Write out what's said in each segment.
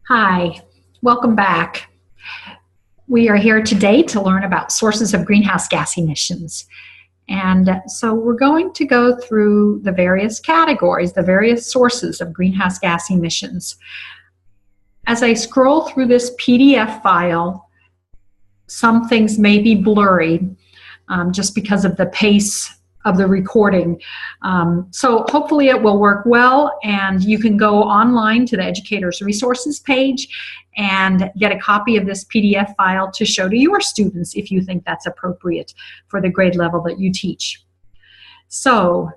Hi, welcome back. We are here today to learn about sources of greenhouse gas emissions. And so we're going to go through the various categories, the various sources of greenhouse gas emissions. As I scroll through this PDF file, some things may be blurry just because of the pace of the recording. So hopefully it will work well, and you can go online to the Educator's resources page and get a copy of this PDF file to show to your students if you think that's appropriate for the grade level that you teach. So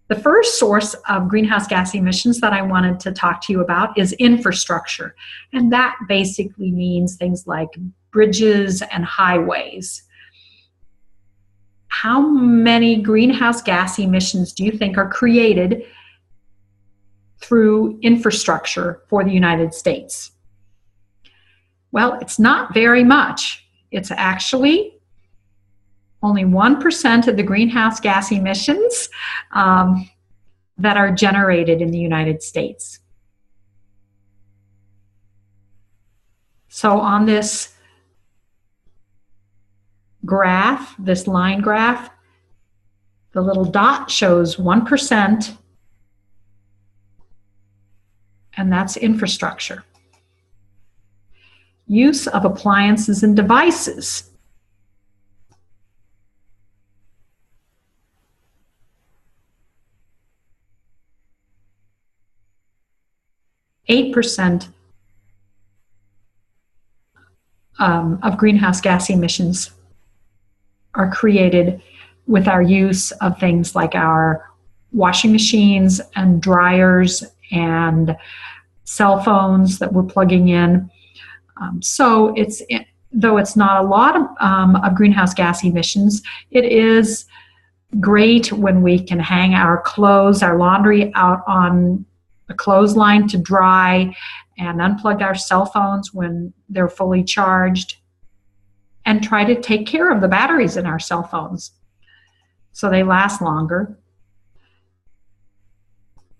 the first source of greenhouse gas emissions that I wanted to talk to you about is infrastructure, and that basically means things like bridges and highways. How many greenhouse gas emissions do you think are created through infrastructure for the United States? Well, it's not very much. It's actually only 1% of the greenhouse gas emissions that are generated in the United States. So on this graph, this line graph, the little dot shows 1%, and that's infrastructure. Use of appliances and devices. %8 of greenhouse gas emissions are created with our use of things like our washing machines and dryers and cell phones that we're plugging in. So though it's not a lot of greenhouse gas emissions, it is great when we can hang our clothes, our laundry out on a clothesline to dry and unplug our cell phones when they're fully charged, and try to take care of the batteries in our cell phones so they last longer.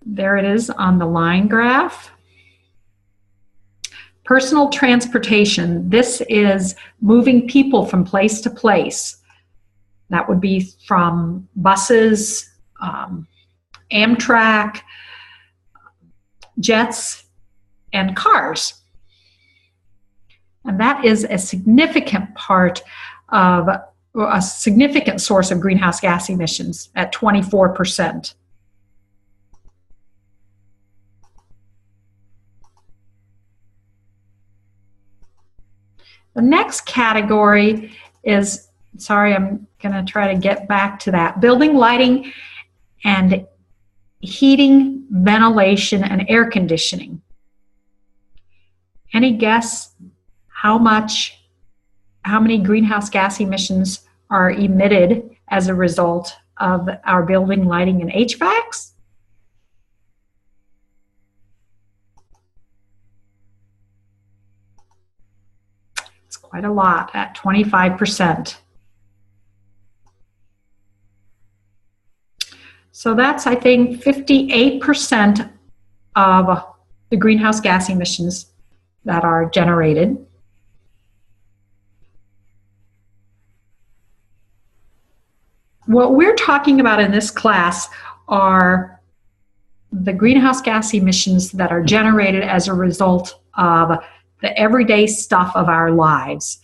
There it is on the line graph. Personal transportation. This is moving people from place to place. That would be from buses, Amtrak, jets, and cars. And that is a significant part of a significant source of greenhouse gas emissions at 24%. The next category is, sorry, I'm going to try to get back to that, building, lighting, and heating, ventilation, and air conditioning. Any guess how many greenhouse gas emissions are emitted as a result of our building, lighting, and HVACs? It's quite a lot at 25%. So that's, I think, 58% of the greenhouse gas emissions that are generated. What we're talking about in this class are the greenhouse gas emissions that are generated as a result of the everyday stuff of our lives.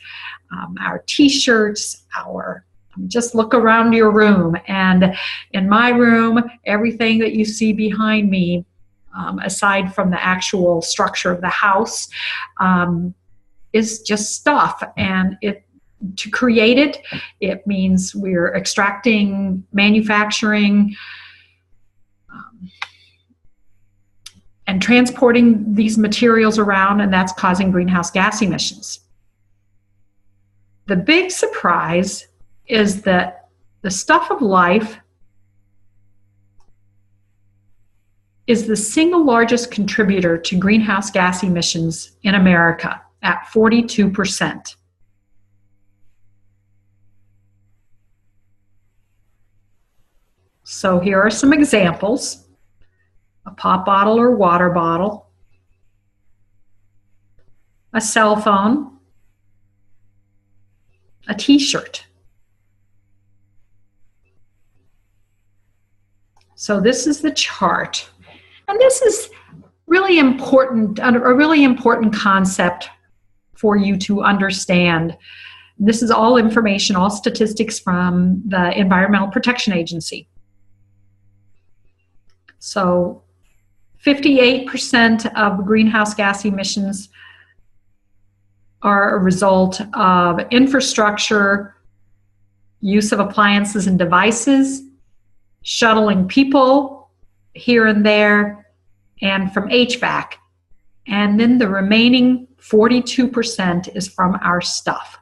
Our t-shirts, just look around your room, and in my room, everything that you see behind me, aside from the actual structure of the house, is just stuff, and to create it, it means we're extracting, manufacturing, and transporting these materials around, and that's causing greenhouse gas emissions. The big surprise is that the stuff of life is the single largest contributor to greenhouse gas emissions in America at 42%. So here are some examples. A pop bottle or water bottle, a cell phone, a t-shirt. So this is the chart. And this is really important, a really important concept for you to understand. This is all information, all statistics from the Environmental Protection Agency. So 58% of greenhouse gas emissions are a result of infrastructure, use of appliances and devices, shuttling people here and there, and from HVAC. And then the remaining 42% is from our stuff.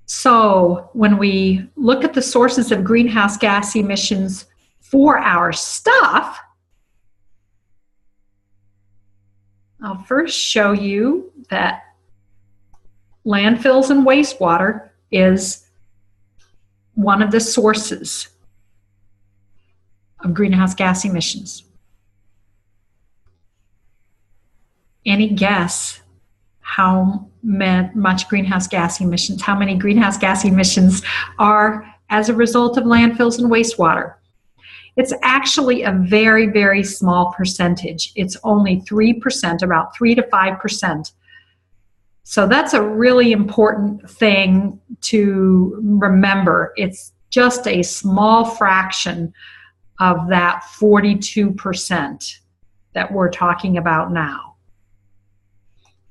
So when we look at the sources of greenhouse gas emissions for our stuff, I'll first show you that landfills and wastewater is one of the sources of greenhouse gas emissions. Any guess how much greenhouse gas emissions, how many greenhouse gas emissions are as a result of landfills and wastewater? It's actually a very, very small percentage. It's only 3%, about 3 to 5%. So that's a really important thing to remember. It's just a small fraction of that 42% that we're talking about now.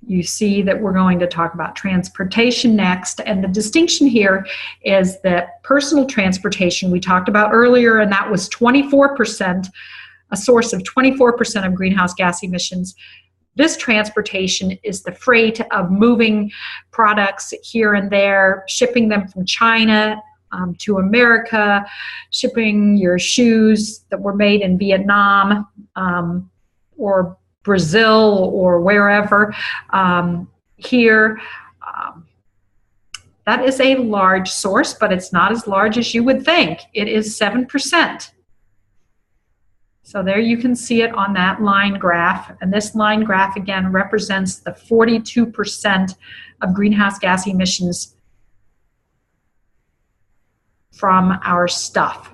You see that we're going to talk about transportation next, and the distinction here is that personal transportation we talked about earlier, and that was 24%, a source of 24% of greenhouse gas emissions. This transportation is the freight of moving products here and there, shipping them from China to America, shipping your shoes that were made in Vietnam or Brazil or wherever here. That is a large source, but it's not as large as you would think. It is 7%. So there you can see it on that line graph. And this line graph again represents the 42% of greenhouse gas emissions from our stuff.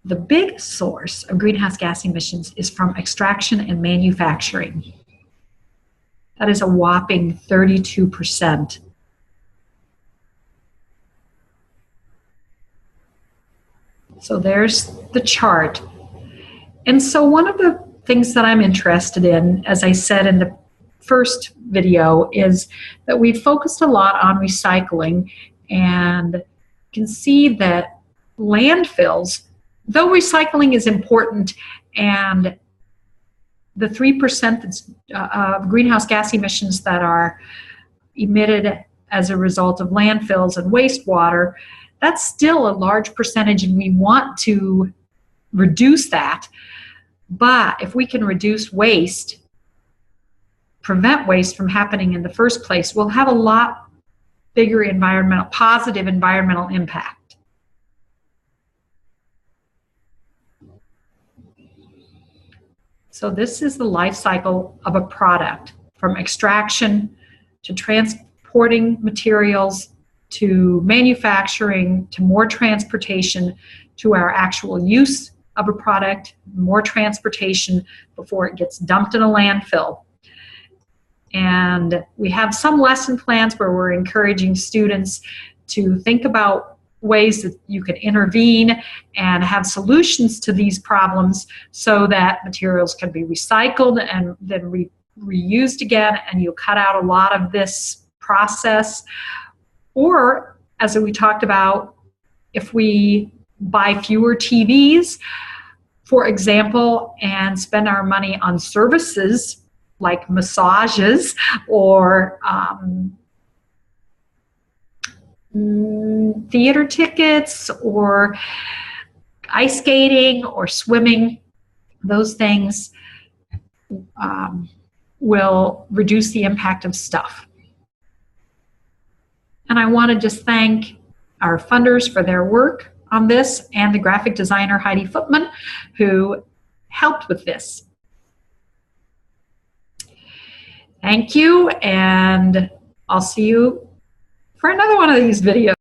The big source of greenhouse gas emissions is from extraction and manufacturing. That is a whopping 32%. So there's the chart. And so one of the things that I'm interested in, as I said in the first video, is that we focused a lot on recycling, and you can see that landfills, though recycling is important, and the 3% of greenhouse gas emissions that are emitted as a result of landfills and wastewater, that's still a large percentage, and we want to reduce that. But if we can reduce waste, prevent waste from happening in the first place, we'll have a lot bigger positive environmental impact. So this is the life cycle of a product, from extraction to transporting materials to manufacturing to more transportation to our actual use of a product, more transportation before it gets dumped in a landfill. And we have some lesson plans where we're encouraging students to think about ways that you can intervene and have solutions to these problems so that materials can be recycled and then reused again, and you cut out a lot of this process. Or, as we talked about, if we buy fewer TVs, for example, and spend our money on services like massages or theater tickets or ice skating or swimming, those things will reduce the impact of stuff. And I want to just thank our funders for their work on this, and the graphic designer Heidi Footman, who helped with this. Thank you, and I'll see you for another one of these videos.